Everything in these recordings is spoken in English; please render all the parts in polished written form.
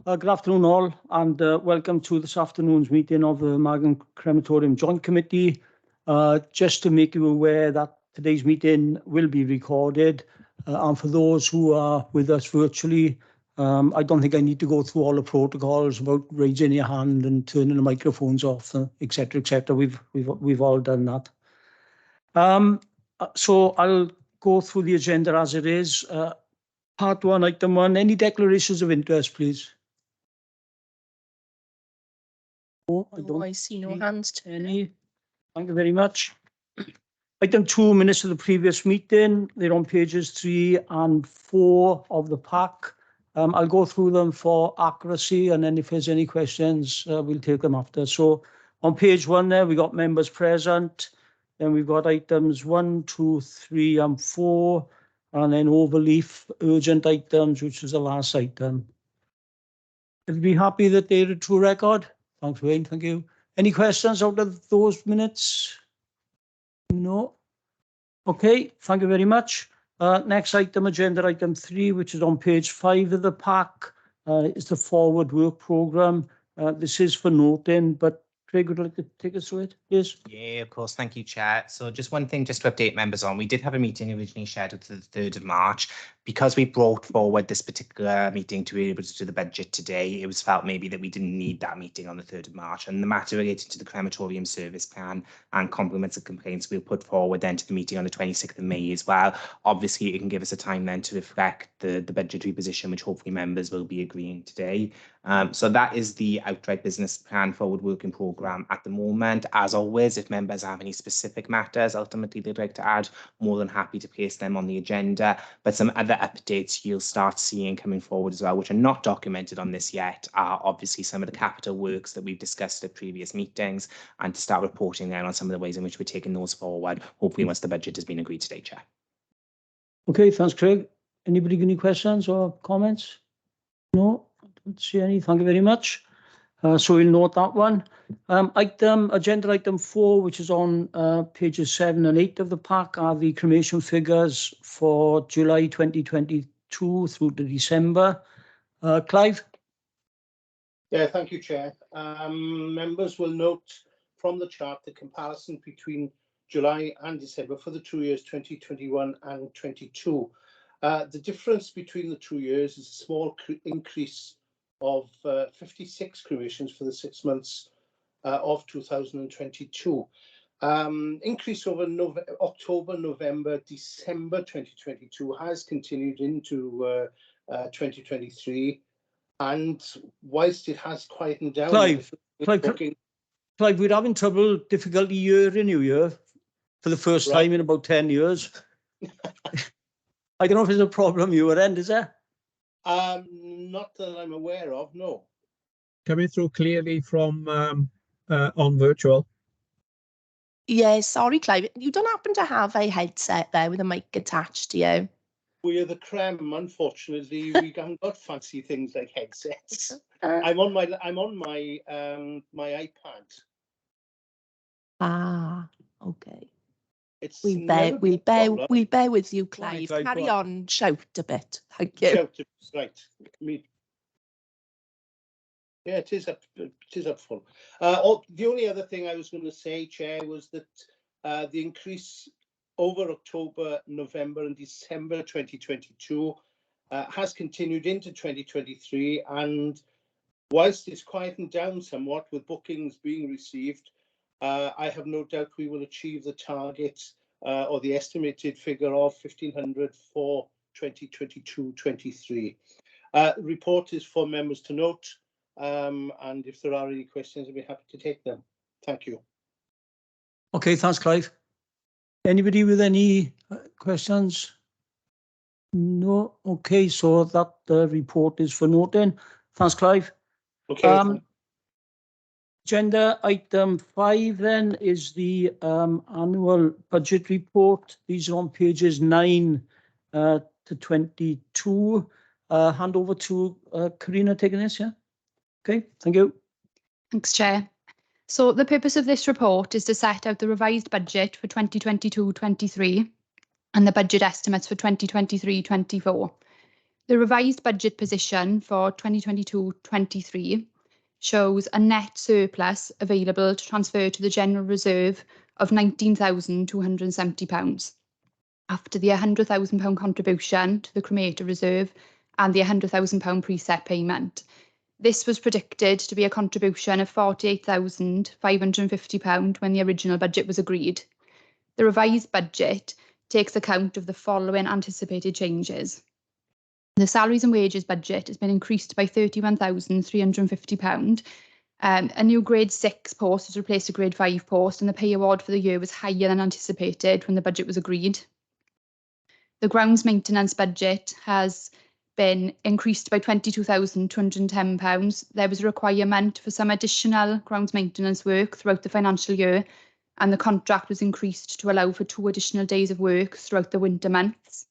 Good afternoon all, and welcome to this afternoon's meeting of the Margam Crematorium Joint Committee. Just to make you aware that today's meeting will be recorded, and for those who are with us virtually, I don't think I need to go through all the protocols about raising your hand and turning the microphones off, etc., etc. We've all done that. So I'll go through the agenda as it is. Part 1, Item 1, any declarations of interest, please? I see no hands turning. Thank you very much. Item 2, minutes of the previous meeting. They're on pages 3 and 4 of the pack. I'll go through them for accuracy, and then if there's any questions, we'll take them after. So on page 1 there, we got members present. Then we've got items 1, 2, 3, and 4. And then overleaf urgent items, which is the last item. You'll be happy that they're a true record? Thanks, Wayne. Thank you. Any questions out of those minutes? No? Okay, thank you very much. Next item, agenda item 3, which is on page 5 of the pack, is the forward work programme. This is for noting, but Craig would like to take us through it, please. Yeah, of course. Thank you, Chair. So just one thing just to update members on, we did have a meeting originally scheduled to the 3rd of March. Because we brought forward this particular meeting to be able to do the budget today, it was felt maybe that we didn't need that meeting on the 3rd of March. And the matter related to the crematorium service plan and compliments and complaints we'll put forward then to the meeting on the 26th of May as well. Obviously, it can give us a time then to reflect the budgetary position, which hopefully members will be agreeing today. So that is the outright business plan forward working programme at the moment. As always, if members have any specific matters ultimately they'd like to add, more than happy to place them on the agenda. But some other updates you'll start seeing coming forward as well, which are not documented on this yet, are obviously some of the capital works that we've discussed at previous meetings, and to start reporting then on some of the ways in which we're taking those forward, hopefully once the budget has been agreed today, Chair. Okay, thanks, Craig. Anybody got any questions or comments? No, I don't see any. Thank you very much. So we'll note that one. Agenda item 4, which is on pages 7 and 8 of the pack, are the cremation figures for July 2022 through to December. Clive? Yeah, thank you, Chair. Members will note from the chart the comparison between July and December for the 2 years 2021 and 22. The difference between the 2 years is a small increase of 56 cremations for the 6 months of 2022. Increase over October, November, December 2022 has continued into 2023, and whilst it has quietened down, Clive, we're having difficulty year in new year for the first time in about 10 years. I don't know if there's a problem your end, is there? Not that I'm aware of, no. Coming through clearly from on virtual. Yeah, sorry, Clive. You don't happen to have a headset there with a mic attached to you? We are the Crem, unfortunately. We haven't got fancy things like headsets. I'm on my my iPad. Ah, okay. We'll bear with you, Clive. Carry on, shout a bit. Thank you. Shout a bit, right. Yeah, it is up full. The only other thing I was going to say, Chair, was that the increase over October, November and December 2022 has continued into 2023, and whilst it's quietened down somewhat with bookings being received, I have no doubt we will achieve the target or the estimated figure of 1,500 for 2022-23. Report is for members to note, and if there are any questions, I'll be happy to take them. Thank you. Okay, thanks, Clive. Anybody with any questions? No? Okay, so that report is for noting. Thanks, Clive. Okay. Agenda item 5 then is the annual budget report. These are on pages 9 to 22. Hand over to Karina taking this, yeah? Okay, thank you. Thanks, Chair. So the purpose of this report is to set out the revised budget for 2022-23 and the budget estimates for 2023-24. The revised budget position for 2022-23 shows a net surplus available to transfer to the general reserve of £19,270 after the £100,000 contribution to the cremator reserve and the £100,000 preset payment. This was predicted to be a contribution of £48,550 when the original budget was agreed. The revised budget takes account of the following anticipated changes. The salaries and wages budget has been increased by £31,350. A new grade 6 post has replaced a grade 5 post, and the pay award for the year was higher than anticipated when the budget was agreed. The grounds maintenance budget has been increased by £22,210. There was a requirement for some additional grounds maintenance work throughout the financial year, and the contract was increased to allow for 2 additional days of work throughout the winter months.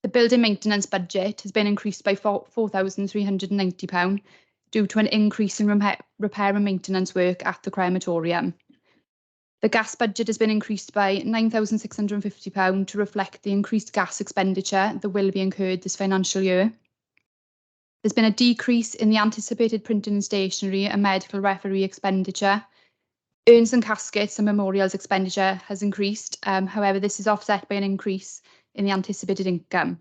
The building maintenance budget has been increased by £4,390 due to an increase in repair and maintenance work at the crematorium. The gas budget has been increased by £9,650 to reflect the increased gas expenditure that will be incurred this financial year. There's been a decrease in the anticipated printing and stationery and medical referee expenditure. Urns and caskets and memorials expenditure has increased. However, this is offset by an increase in the anticipated income.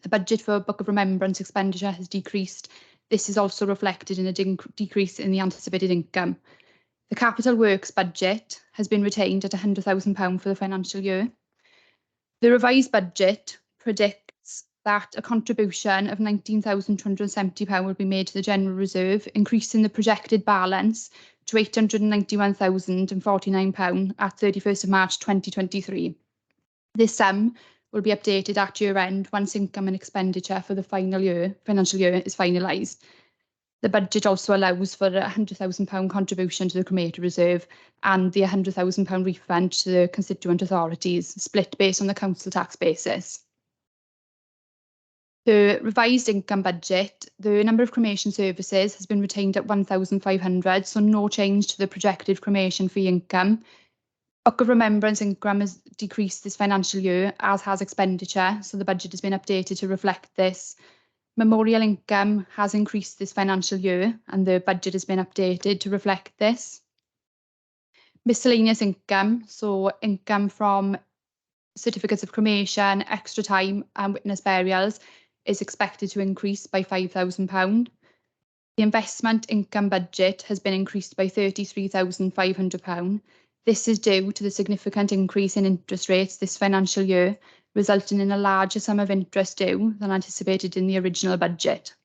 The budget for Book of Remembrance expenditure has decreased. This is also reflected in a decrease in the anticipated income. The capital works budget has been retained at £100,000 for the financial year. The revised budget predicts that a contribution of £19,270 will be made to the general reserve, increasing the projected balance to £891,049 at 31st of March 2023. This sum will be updated at year end once income and expenditure for the financial year is finalised. The budget also allows for a £100,000 contribution to the cremator reserve and the £100,000 refund to the constituent authorities, split based on the council tax basis. The revised income budget, the number of cremation services has been retained at 1,500, so no change to the projected cremation fee income. Book of Remembrance income has decreased this financial year, as has expenditure, so the budget has been updated to reflect this. Memorial income has increased this financial year, and the budget has been updated to reflect this. Miscellaneous income, so income from certificates of cremation, extra time and witness burials, is expected to increase by £5,000. The investment income budget has been increased by £33,500. This is due to the significant increase in interest rates this financial year, resulting in a larger sum of interest due than anticipated in the original budget.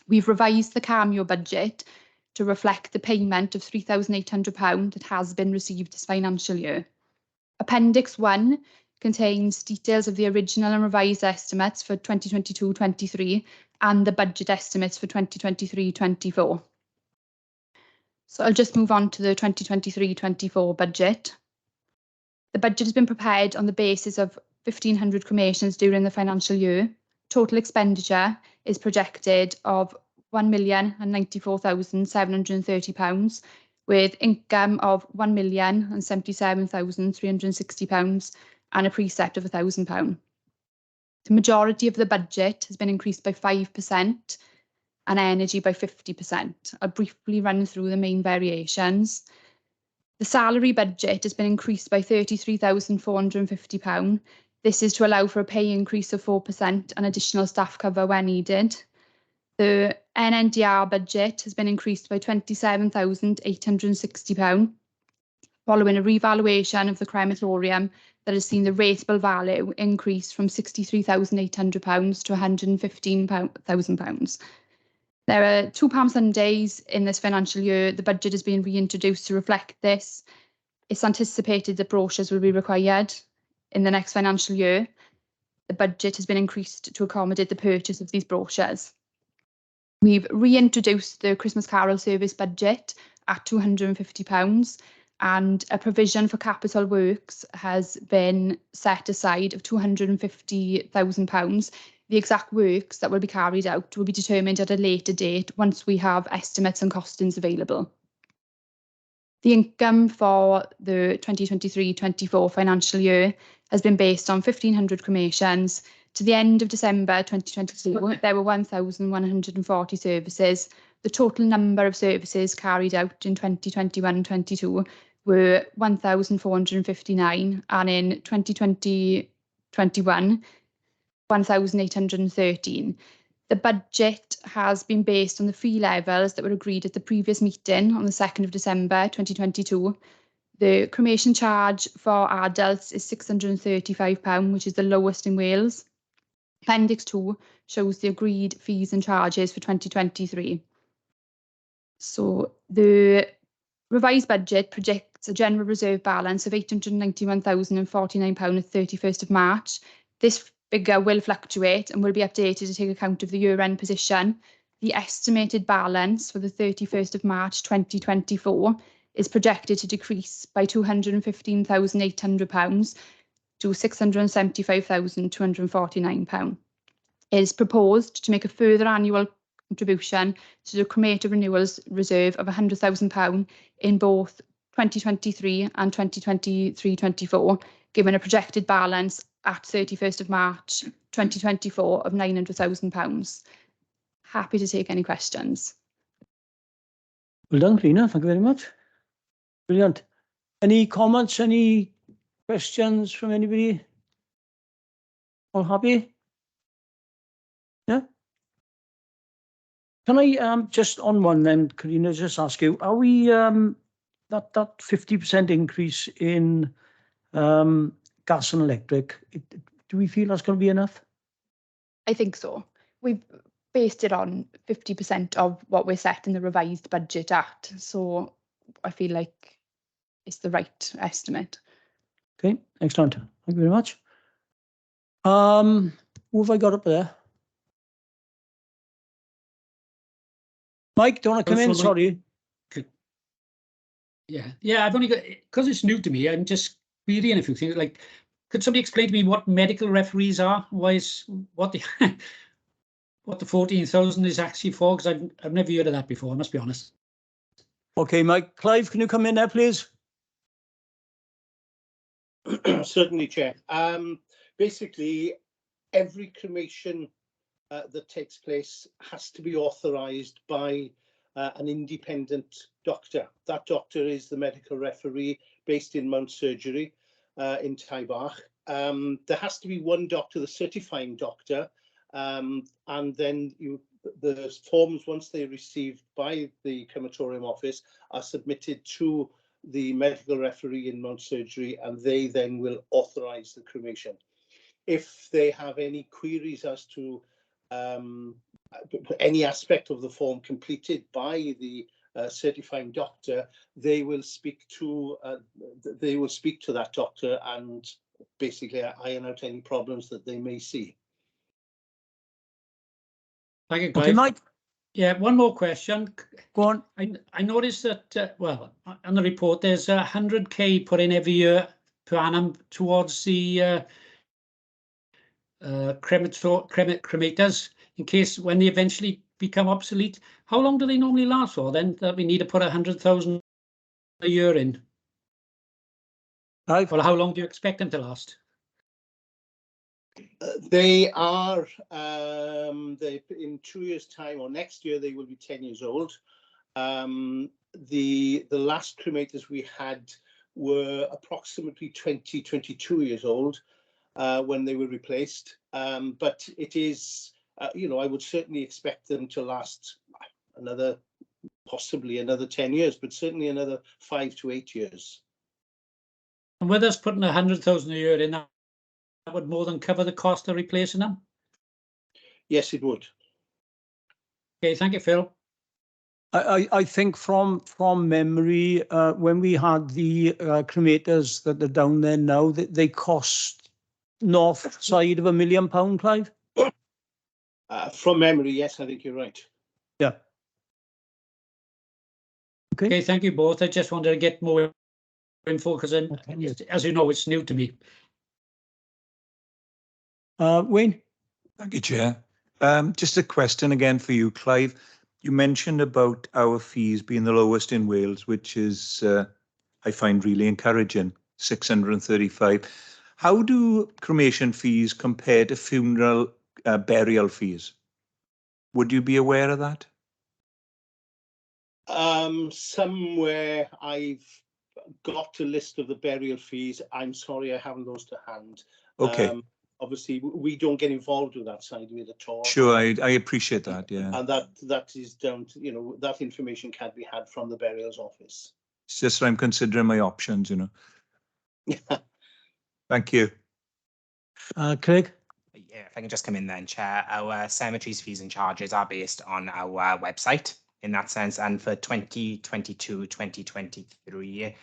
We've revised the cameo budget to reflect the payment of £3,800 that has been received this financial year. Appendix 1 contains details of the original and revised estimates for 2022-23 and the budget estimates for 2023-24. So I'll just move on to the 2023-24 budget. The budget has been prepared on the basis of 1,500 cremations during the financial year. Total expenditure is projected of £1,094,730, with income of £1,077,360 and a precept of £1,000. The majority of the budget has been increased by 5% and energy by 50%. I'll briefly run through the main variations. The salary budget has been increased by £33,450. This is to allow for a pay increase of 4% and additional staff cover where needed. The NNDR budget has been increased by £27,860, following a revaluation of the crematorium that has seen the rateable value increase from £63,800 to £115,000. There are £2 Sundays in this financial year. The budget has been reintroduced to reflect this. It's anticipated that brochures will be required in the next financial year. The budget has been increased to accommodate the purchase of these brochures. We've reintroduced the Christmas Carol service budget at £250, and a provision for capital works has been set aside of £250,000. The exact works that will be carried out will be determined at a later date once we have estimates and costings available. The income for the 2023-24 financial year has been based on 1,500 cremations. To the end of December 2022, there were 1,140 services. The total number of services carried out in 2021-22 were 1,459, and in 2020-21, 1,813. The budget has been based on the fee levels that were agreed at the previous meeting on the 2nd of December 2022. The cremation charge for adults is £635, which is the lowest in Wales. Appendix 2 shows the agreed fees and charges for 2023. So the revised budget projects a general reserve balance of £891,049 at 31st of March. This figure will fluctuate and will be updated to take account of the year-end position. The estimated balance for the 31st of March 2024 is projected to decrease by £215,800 to £675,249. It is proposed to make a further annual contribution to the cremator renewals reserve of £100,000 in both 2023 and 2023-24, given a projected balance at 31st of March 2024 of £900,000. Happy to take any questions. Well done, Rina. Thank you very much. Brilliant. Any comments, any questions from anybody? All happy? Yeah? Can I just on one then, Karina, just ask you, are we that 50% increase in gas and electric, do we feel that's going to be enough? I think so. We've based it on 50% of what we're set in the revised budget at. So I feel like it's the right estimate. Okay, excellent. Thank you very much. Who have I got up there? Mike, do you want to come in? Sorry. Yeah, I've only got, because it's new to me, I'm just querying a few things. Like, could somebody explain to me what medical referees are? Why is what the what the 14,000 is actually for? Because I've never heard of that before, I must be honest. Okay, Mike. Clive, can you come in there, please? Certainly, Chair. Basically, every cremation that takes place has to be authorised by an independent doctor. That doctor is the medical referee based in Mount Surgery in Talbot. There has to be one doctor, the certifying doctor, and then the forms, once they're received by the crematorium office, are submitted to the medical referee in Mount Surgery, and they then will authorise the cremation. If they have any queries as to any aspect of the form completed by the certifying doctor, they will speak to that doctor and basically iron out any problems that they may see. Thank you, Clive. Okay, Mike. Yeah, one more question. Go on. I noticed that, well, on the report, there's 100k put in every year per annum towards the cremators in case when they eventually become obsolete. How long do they normally last for then that we need to put 100,000 a year in? Clive? Well, how long do you expect them to last? They are, in 2 years' time, or next year, they will be 10 years old. The last cremators we had were approximately 22 years old when they were replaced. But it is, I would certainly expect them to last possibly another 10 years, but certainly another 5 to 8 years. And with us putting 100,000 a year in, that would more than cover the cost of replacing them? Yes, it would. Okay, thank you, Phil. I think from memory, when we had the cremators that are down there now, they cost north side of £1 million, Clive? From memory, yes, I think you're right. Yeah. Okay, thank you both. I just wanted to get more info because, as you know, it's new to me. Wayne? Thank you, Chair. Just a question again for you, Clive. You mentioned about our fees being the lowest in Wales, which is, I find really encouraging, 635. How do cremation fees compare to funeral burial fees? Would you be aware of that? Somewhere I've got a list of the burial fees. I'm sorry, I haven't those to hand. Okay. Obviously, we don't get involved with that side of it at all. Sure, I appreciate that, yeah. And that is down to, you know, that information can be had from the burials office. It's just that I'm considering my options, you know. Thank you. Craig? Yeah, if I can just come in then, Chair. Our cemeteries fees and charges are based on our website in that sense. And for 2022, 2023,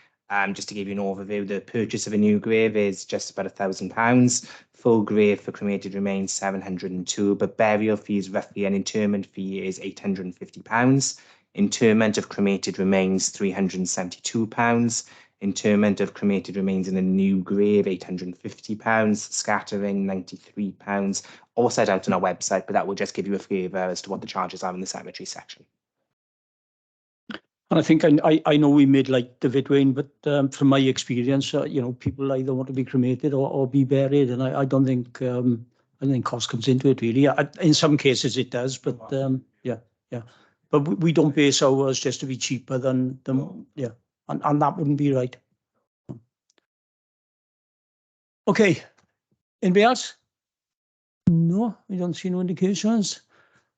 just to give you an overview, the purchase of a new grave is just about £1,000. Full grave for cremated remains 702, but burial fees roughly, an interment fee is £850. Interment of cremated remains £372. Interment of cremated remains in a new grave, £850, scattering, £93, all set out on our website, but that will just give you a flavour as to what the charges are in the cemetery section. And I think I know we made like the Wayne, but from my experience, you know, people either want to be cremated or be buried, and I don't think cost comes into it really. In some cases it does, but yeah. But we don't base ours just to be cheaper than yeah, and that wouldn't be right. Okay, anybody else? No, we don't see no indications.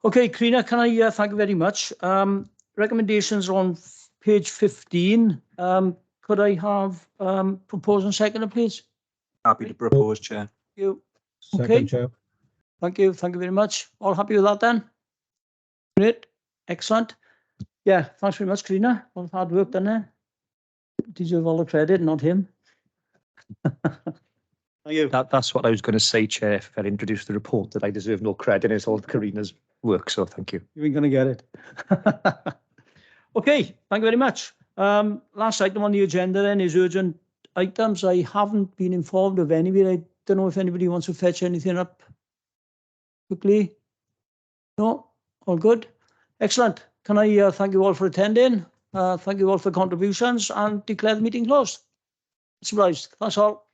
Okay, Karina, can I thank you very much. Recommendations on page 15. Could I have propose and second, please? Happy to propose, Chair. Thank you. Second, Okay. Chair. Thank you very much. All happy with that then? Great, excellent. Yeah, thanks very much, Karina. All the hard work done there. Deserve all the credit, not him. That's what I was going to say, Chair, if I introduced the report, that I deserve no credit. It's all Karina's work, so thank you. You ain't going to get it. Okay, thank you very much. Last item on the agenda then is urgent items. I haven't been informed of any, but I don't know if anybody wants to fetch anything up quickly. No, all good. Excellent. Can I thank you all for attending? Thank you all for contributions and declare the meeting closed. Surprised. That's all.